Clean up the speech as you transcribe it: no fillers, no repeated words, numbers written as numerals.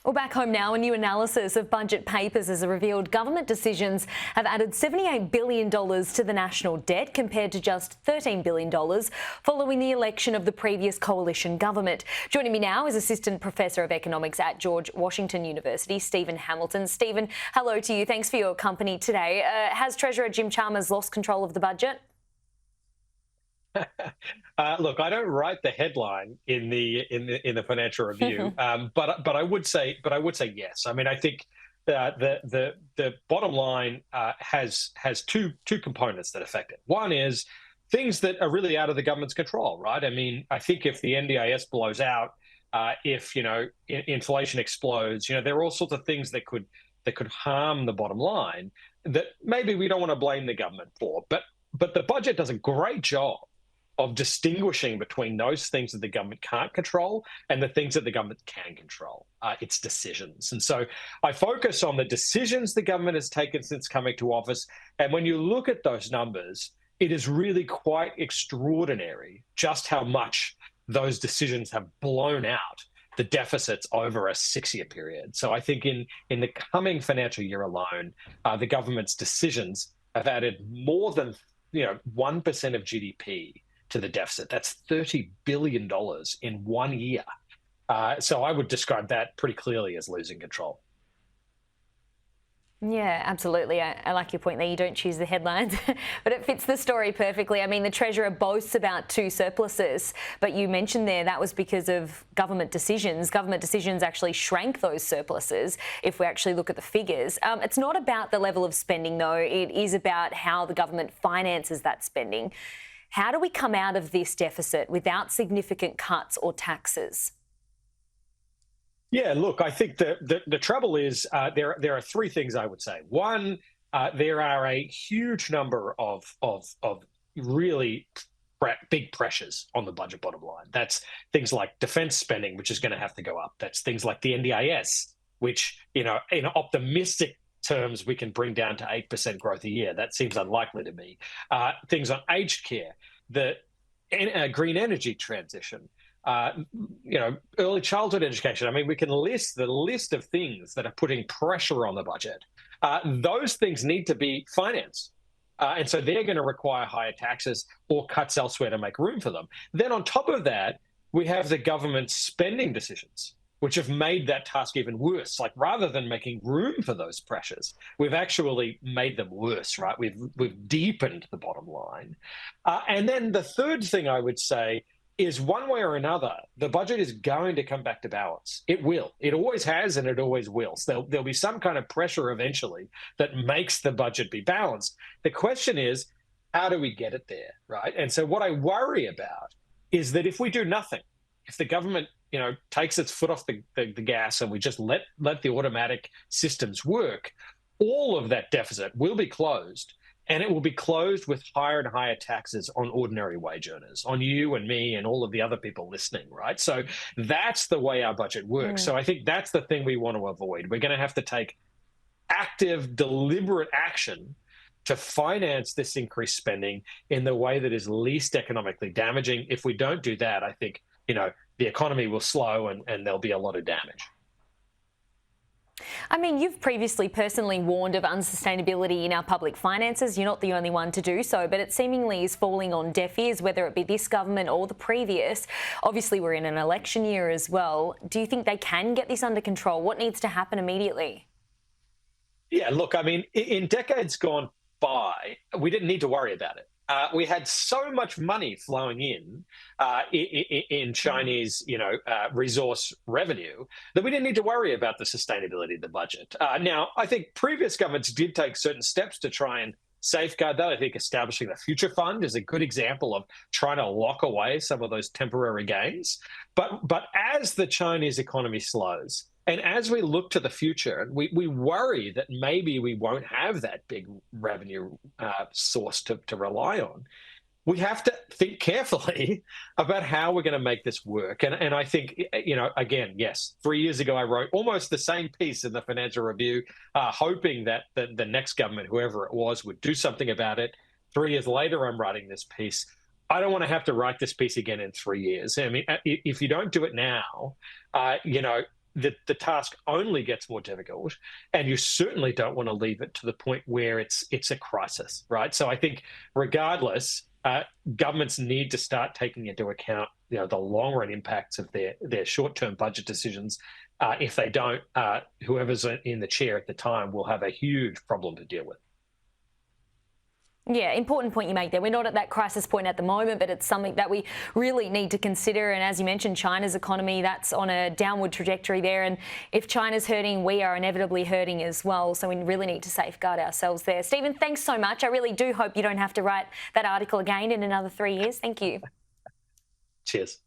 Well, back home now, a new analysis of budget papers has revealed government decisions have added $78 billion to the national debt compared to just $13 billion following the election of the previous coalition government. Joining me now is Assistant Professor of Economics at George Washington University, Stephen Hamilton. Stephen, hello to you. Thanks for your company today. Has Treasurer Jim Chalmers lost control of the budget? Look, I don't write the headline in the Financial Review, but I would say yes. I mean, I think the bottom line has two components that affect it. One is things that are really out of the government's control, right? I mean, I think if the NDIS blows out, if inflation explodes, there are all sorts of things that could harm the bottom line that maybe we don't want to blame the government for. But the budget does a great job of distinguishing between those things that the government can't control and the things that the government can control, its decisions. And so I focus on the decisions the government has taken since coming to office. And when you look at those numbers, it is really quite extraordinary just how much those decisions have blown out the deficits over a 6-year period. So I think in the coming financial year alone, the government's decisions have added more than 1% of GDP to the deficit. That's $30 billion in 1 year. So I would describe that pretty clearly as losing control. Yeah, absolutely. I like your point there. You don't choose the headlines, but it fits the story perfectly. I mean, the Treasurer boasts about 2 surpluses, but you mentioned there that was because of government decisions. Government decisions actually shrank those surpluses if we actually look at the figures. It's not about the level of spending, though. It is about how the government finances that spending. How do we come out of this deficit without significant cuts or taxes? Yeah, look, I think the trouble is there are 3 things I would say. One, there are a huge number of really big pressures on the budget bottom line. That's things like defense spending, which is going to have to go up. That's things like the NDIS, which in optimistic terms we can bring down to 8% growth a year. That seems unlikely to me. Things on aged care, the green energy transition, early childhood education. I mean, we can list the list of things that are putting pressure on the budget. Those things need to be financed. And so they're going to require higher taxes or cuts elsewhere to make room for them. Then on top of that, we have the government's spending decisions, which have made that task even worse. Like, rather than making room for those pressures, we've actually made them worse, right? We've deepened the bottom line. And then the third thing I would say is, one way or another, the budget is going to come back to balance. It will. It always has, and it always will. So there'll be some kind of pressure eventually that makes the budget be balanced. The question is, how do we get it there, right? And so what I worry about is that if we do nothing, if the government takes its foot off the gas and we just let the automatic systems work, all of that deficit will be closed. And it will be closed with higher and higher taxes on ordinary wage earners, on you and me and all of the other people listening, right? So that's the way our budget works. So I think that's the thing we want to avoid. We're going to have to take active, deliberate action to finance this increased spending in the way that is least economically damaging. If we don't do that, I think, the economy will slow and there'll be a lot of damage. I mean, you've previously personally warned of unsustainability in our public finances. You're not the only one to do so, but it seemingly is falling on deaf ears, whether it be this government or the previous. Obviously, we're in an election year as well. Do you think they can get this under control? What needs to happen immediately? Yeah, look, I mean, in decades gone by, we didn't need to worry about it. We had so much money flowing in Chinese, resource revenue that we didn't need to worry about the sustainability of the budget. Now, I think previous governments did take certain steps to try and safeguard that. I think establishing the Future Fund is a good example of trying to lock away some of those temporary gains. But as the Chinese economy slows, and as we look to the future, we worry that maybe we won't have that big revenue source to rely on. We have to think carefully about how we're going to make this work. And I think, again, yes, 3 years ago, I wrote almost the same piece in the Financial Review, hoping that the next government, whoever it was, would do something about it. 3 years later, I'm writing this piece. I don't want to have to write this piece again in 3 years. I mean, if you don't do it now, the task only gets more difficult, and you certainly don't want to leave it to the point where it's a crisis, right? So I think, regardless, governments need to start taking into account, the long run impacts of their short term budget decisions. If they don't, whoever's in the chair at the time will have a huge problem to deal with. Yeah, important point you make there. We're not at that crisis point at the moment, but it's something that we really need to consider. And as you mentioned, China's economy, that's on a downward trajectory there. And if China's hurting, we are inevitably hurting as well. So we really need to safeguard ourselves there. Stephen, thanks so much. I really do hope you don't have to write that article again in another 3 years. Thank you. Cheers.